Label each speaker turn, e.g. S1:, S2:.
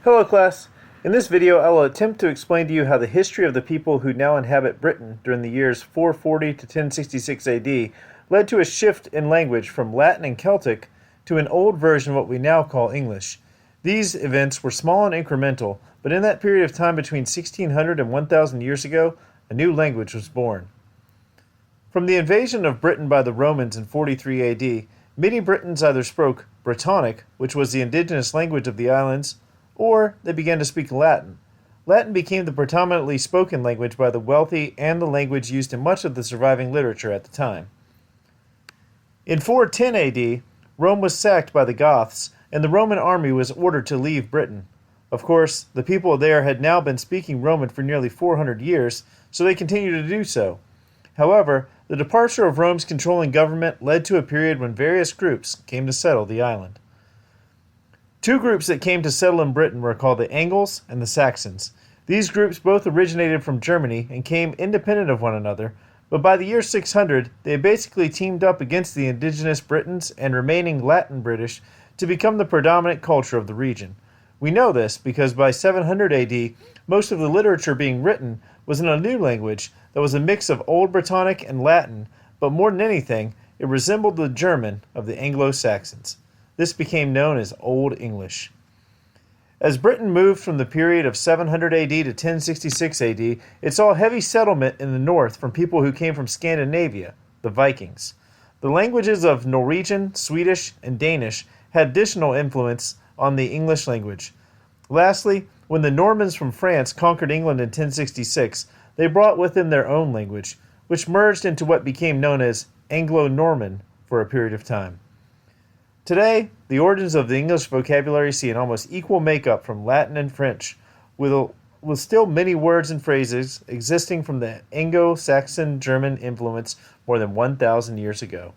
S1: Hello class. In this video I will attempt to explain to you how the history of the people who now inhabit Britain during the years 440 to 1066 AD led to a shift in language from Latin and Celtic to an old version of what we now call English. These events were small and incremental, but in that period of time between 1600 and 1000 years ago, a new language was born. From the invasion of Britain by the Romans in 43 AD, many Britons either spoke Brittonic, which was the indigenous language of the islands, or they began to speak Latin. Latin became the predominantly spoken language by the wealthy and the language used in much of the surviving literature at the time. In 410 AD, Rome was sacked by the Goths, and the Roman army was ordered to leave Britain. Of course, the people there had now been speaking Roman for nearly 400 years, so they continued to do so. However, the departure of Rome's controlling government led to a period when various groups came to settle the island. Two groups that came to settle in Britain were called the Angles and the Saxons. These groups both originated from Germany and came independent of one another, but by the year 600 they basically teamed up against the indigenous Britons and remaining Latin British to become the predominant culture of the region. We know this because by 700 AD, most of the literature being written was in a new language that was a mix of Old Brittonic and Latin, but more than anything, it resembled the German of the Anglo-Saxons. This became known as Old English. As Britain moved from the period of 700 AD to 1066 AD, it saw heavy settlement in the north from people who came from Scandinavia, the Vikings. The languages of Norwegian, Swedish, and Danish had additional influence on the English language. Lastly, when the Normans from France conquered England in 1066, they brought with them their own language, which merged into what became known as Anglo-Norman for a period of time. Today, the origins of the English vocabulary see an almost equal makeup from Latin and French, with still many words and phrases existing from the Anglo-Saxon German influence more than 1,000 years ago.